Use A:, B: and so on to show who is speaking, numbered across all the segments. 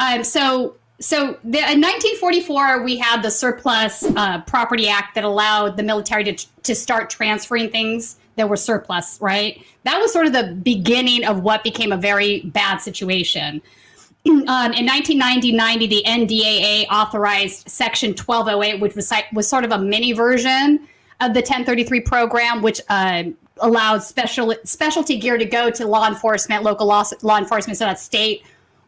A: In 1944, we had the Surplus Property Act that allowed the military to start transferring things that were surplus, right? That was sort of the beginning of what became a very bad situation. In 1990, the NDAA authorized Section 1208, which was sort of a mini version of the 1033 program, which allowed specialty gear to go to law enforcement, local law enforcement, so that's state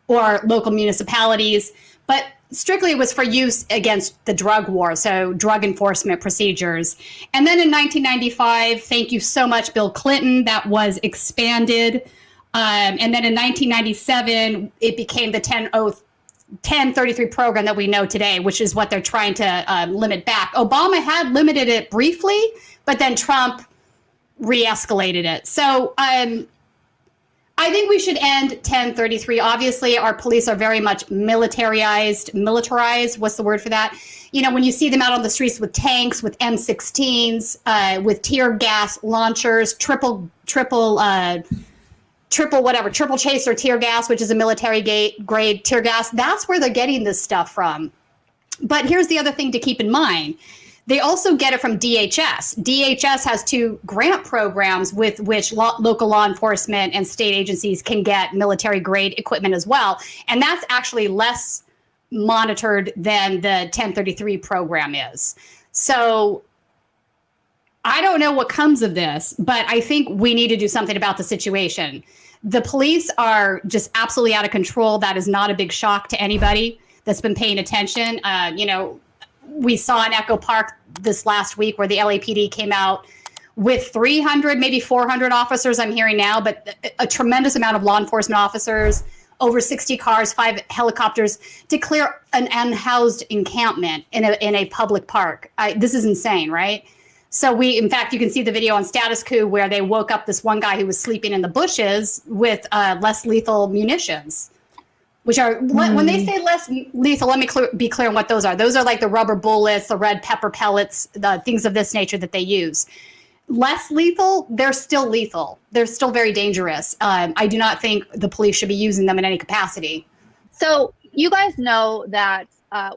A: or local municipalities. But strictly it was for use against the drug war, so drug enforcement procedures. And then in 1995, thank you so much, Bill Clinton, that was expanded. And then in 1997, it became the 1033 program that we know today, which is what they're trying to limit back. Obama had limited it briefly, but then Trump re-escalated it. So I think we should end 1033. Obviously, our police are very much militarized. What's the word for that? You know, when you see them out on the streets with tanks, with M16s, with tear gas launchers, triple chaser tear gas, which is a military grade tear gas. That's where they're getting this stuff from. But here's the other thing to keep in mind. They also get it from DHS. DHS has 2 grant programs with which local law enforcement and state agencies can get military grade equipment as well. And that's actually less monitored than the 1033 program is. So I don't know what comes of this, but I think we need to do something about the situation. The police are just absolutely out of control. That is not a big shock to anybody that's been paying attention. We saw in Echo Park this last week where the LAPD came out with 300, maybe 400 officers, I'm hearing now, but a tremendous amount of law enforcement officers, over 60 cars, 5 helicopters to clear an unhoused encampment in a public park. This is insane, right? So in fact, you can see the video on Status Coup where they woke up this one guy who was sleeping in the bushes with less lethal munitions. Which are, when they say less lethal, let me be clear on what those are. Those are like the rubber bullets, the red pepper pellets, the things of this nature that they use. Less lethal, they're still lethal. They're still very dangerous. I do not think the police should be using them in any capacity.
B: So you guys know that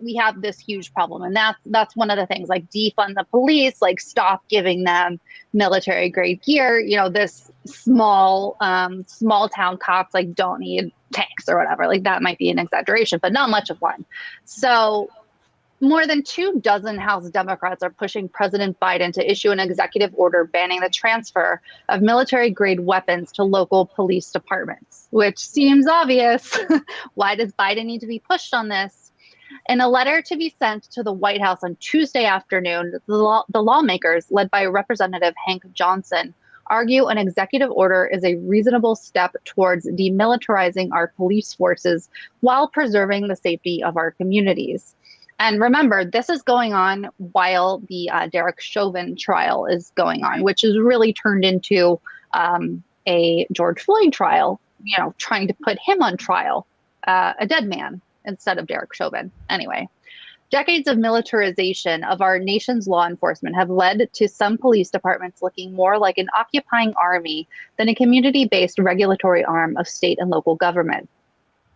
B: we have this huge problem, and that's one of the things, like defund the police, like stop giving them military grade gear. You know, this small town cops like don't need tanks or whatever. Like that might be an exaggeration, but not much of one. So more than 24 House Democrats are pushing President Biden to issue an executive order banning the transfer of military-grade weapons to local police departments, which seems obvious. Why does Biden need to be pushed on this? In a letter to be sent to the White House on Tuesday afternoon, the lawmakers, led by Representative Hank Johnson, argue an executive order is a reasonable step towards demilitarizing our police forces while preserving the safety of our communities. And remember, this is going on while the Derek Chauvin trial is going on, which is really turned into a George Floyd trial, you know, trying to put him on trial, a dead man instead of Derek Chauvin. Anyway, decades of militarization of our nation's law enforcement have led to some police departments looking more like an occupying army than a community-based regulatory arm of state and local government.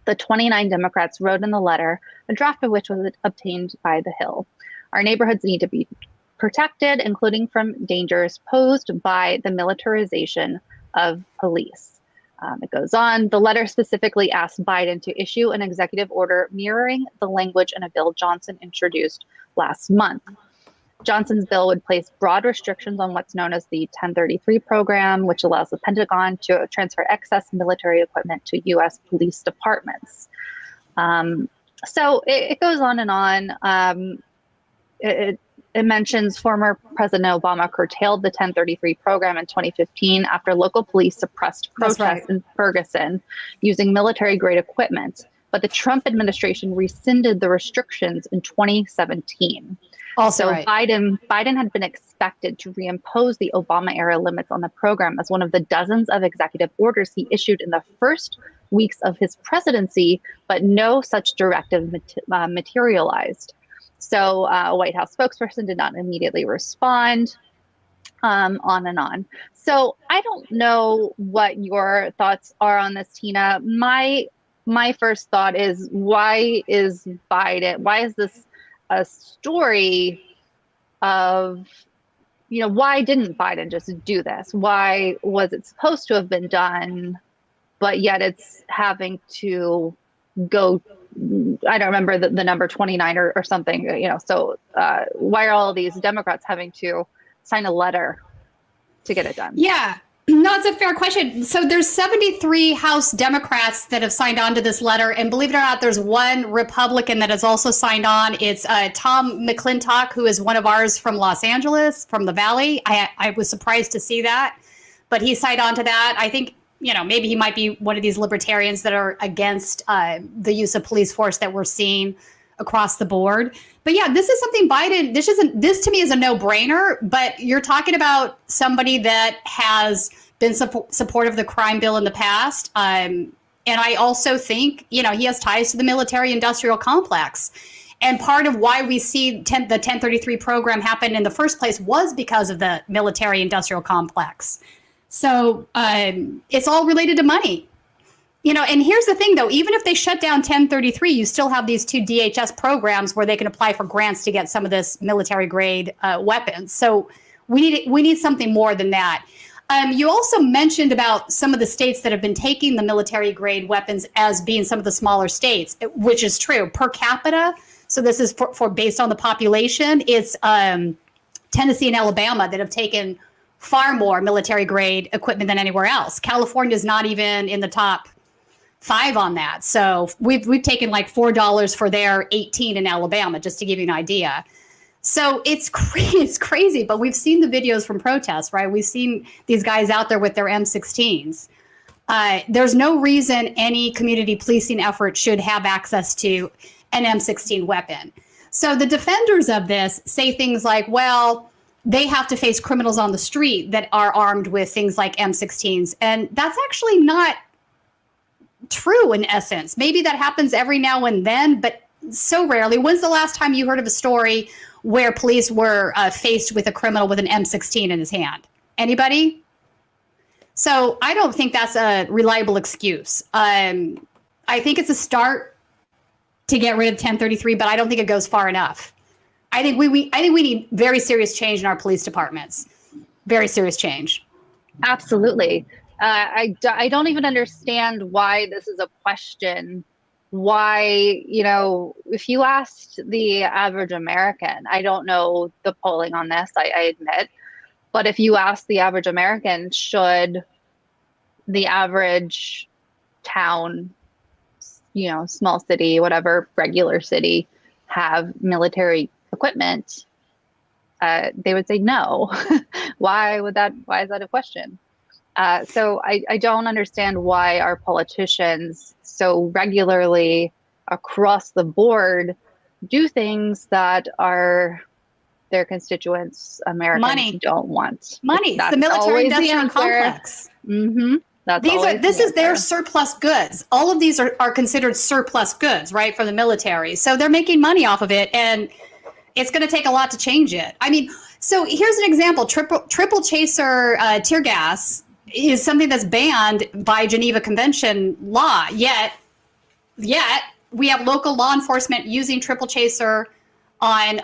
B: The 29 Democrats wrote in the letter, a draft of which was obtained by The Hill. Our neighborhoods need to be protected, including from dangers posed by the militarization of police. It goes on. The letter specifically asked Biden to issue an executive order mirroring the language in a bill Johnson introduced last month. Johnson's bill would place broad restrictions on what's known as the 1033 program, which allows the Pentagon to transfer excess military equipment to U.S. police departments. So it goes on and on. It mentions former President Obama curtailed the 1033 program in 2015 after local police suppressed protests in Ferguson using military-grade equipment. But the Trump administration rescinded the restrictions in 2017. Also, Biden had been expected to reimpose the Obama-era limits on the program as one of the dozens of executive orders he issued in the first weeks of his presidency, but no such directive materialized. So a White House spokesperson did not immediately respond, on and on. So I don't know what your thoughts are on this, Tina. My my first thought is, why is this a story of, why didn't Biden just do this? Why was it supposed to have been done, but yet it's having to go, I don't remember the number 29 or something, so why are all these Democrats having to sign a letter to get it done?
A: Yeah. No, it's a fair question. So there's 73 House Democrats that have signed on to this letter. And believe it or not, there's one Republican that has also signed on. It's Tom McClintock, who is one of ours from Los Angeles, from the Valley. I was surprised to see that, but he signed on to that. I think, maybe he might be one of these libertarians that are against the use of police force that we're seeing across the board. But yeah, this is something Biden, this to me is a no-brainer, but you're talking about somebody that has been supportive of the crime bill in the past. And I also think, he has ties to the military-industrial complex. And part of why we see the 1033 program happen in the first place was because of the military-industrial complex. So it's all related to money. And here's the thing, though, even if they shut down 1033, you still have these 2 DHS programs where they can apply for grants to get some of this military grade weapons. So we need something more than that. You also mentioned about some of the states that have been taking the military grade weapons as being some of the smaller states, which is true. Per capita, so this is for based on the population, it's Tennessee and Alabama that have taken far more military grade equipment than anywhere else. California is not even in the top 5 on that. So we've taken like $4 for their 18 in Alabama, just to give you an idea. So it's crazy, but we've seen the videos from protests, right? We've seen these guys out there with their M16s. There's no reason any community policing effort should have access to an M16 weapon. So the defenders of this say things like, well, they have to face criminals on the street that are armed with things like M16s. And that's actually not true in essence. Maybe that happens every now and then, but so rarely. When's the last time you heard of a story where police were faced with a criminal with an M16 in his hand? Anybody? So I don't think that's a reliable excuse. I think it's a start to get rid of 1033, but I don't think it goes far enough. I think we need very serious change in our police departments. Very serious change.
B: Absolutely. I don't even understand why this is a question. Why, if you asked the average American, I don't know the polling on this, I admit, but if you ask the average American, should the average town, small city, whatever, regular city, have military equipment, they would say no. Why is that a question? So I don't understand why our politicians so regularly across the board do things that their constituents, Americans, don't want.
A: Money. It's the military-industrial complex.
B: Mm-hmm.
A: This is their surplus goods. All of these are considered surplus goods, right, from the military. So they're making money off of it, and it's going to take a lot to change it. I mean, so here's an example. Triple chaser tear gas is something that's banned by Geneva Convention law. Yet we have local law enforcement using triple chaser on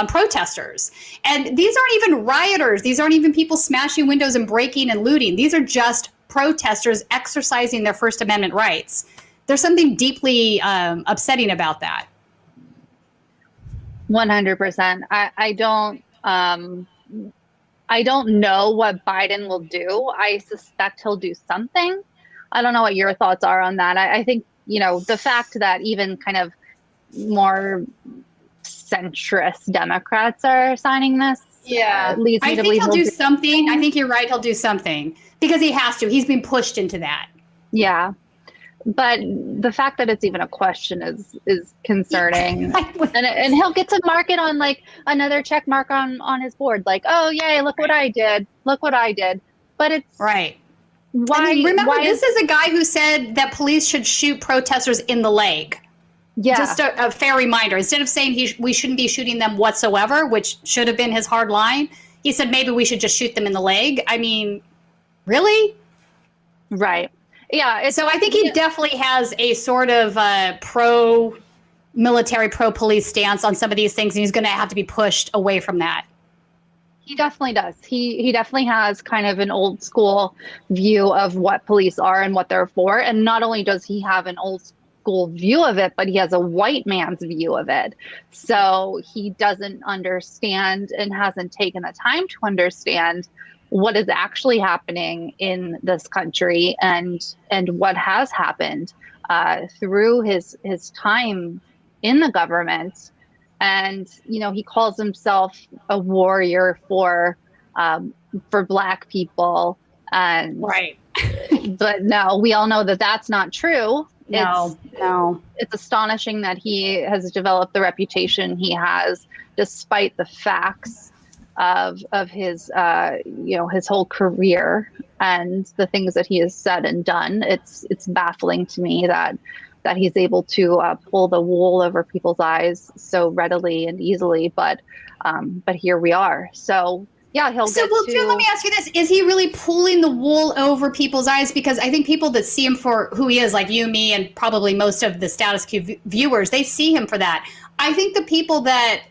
A: protesters. And these aren't even rioters. These aren't even people smashing windows and breaking and looting. These are just protesters exercising their First Amendment rights. There's something deeply upsetting about that.
B: 100%. I don't know what Biden will do. I suspect he'll do something. I don't know what your thoughts are on that. I think, the fact that even kind of more centrist Democrats are signing this leads me to believe
A: he'll do something. I think you're right. He'll do something because he has to. He's been pushed into that.
B: Yeah. But the fact that it's even a question is concerning. and he'll get to mark it on like another check mark on his board. Like, oh, yay, look what I did. Look what I did. But it's
A: right. Why? This is a guy who said that police should shoot protesters in the leg. Yeah. Just a fair reminder. Instead of saying we shouldn't be shooting them whatsoever, which should have been his hard line, he said maybe we should just shoot them in the leg. I mean, really?
B: Right. Yeah.
A: So I think he definitely has a sort of pro-military, pro-police stance on some of these things, and he's going to have to be pushed away from that.
B: He definitely does. He definitely has kind of an old school view of what police are and what they're for. And not only does he have an old school view of it, but he has a white man's view of it. So he doesn't understand and hasn't taken the time to understand what is actually happening in this country and what has happened through his time in the government. And, you know, he calls himself a warrior for Black people. And
A: Right.
B: but no, we all know that that's not true.
A: No.
B: It's astonishing that he has developed the reputation he has, despite the facts of his his whole career and the things that he has said and done. It's baffling to me that he's able to pull the wool over people's eyes so readily and easily. But here we are. So yeah,
A: Jill, let me ask you this. Is he really pulling the wool over people's eyes? Because I think people that see him for who he is, like you, me, and probably most of the Status Coup viewers, they see him for that. I think the people that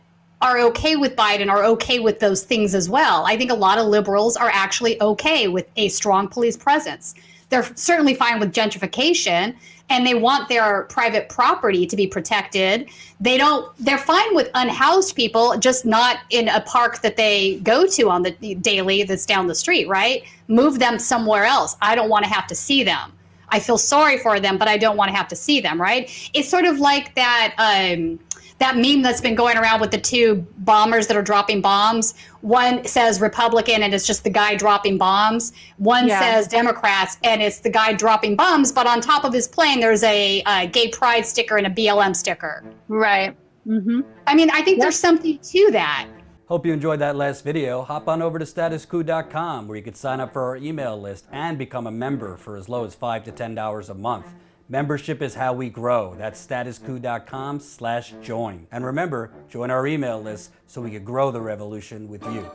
A: are okay with Biden are okay with those things as well. I think a lot of liberals are actually okay with a strong police presence. They're certainly fine with gentrification, and they want their private property to be protected. They're fine with unhoused people, just not in a park that they go to on the daily that's down the street, right? Move them somewhere else. I don't want to have to see them. I feel sorry for them, but I don't want to have to see them, right? It's sort of like that that meme that's been going around with the two bombers that are dropping bombs. One says Republican and it's just the guy dropping bombs. One says Democrats and it's the guy dropping bombs, but on top of his plane there's a gay pride sticker and a BLM sticker.
B: Right. Mm-hmm.
A: I mean, I think there's something to that.
C: Hope you enjoyed that last video. Hop on over to statuscoup.com where you can sign up for our email list and become a member for as low as $5 to $10 a month. Membership is how we grow. That's statuscoup.com/join. And remember, join our email list so we can grow the revolution with you.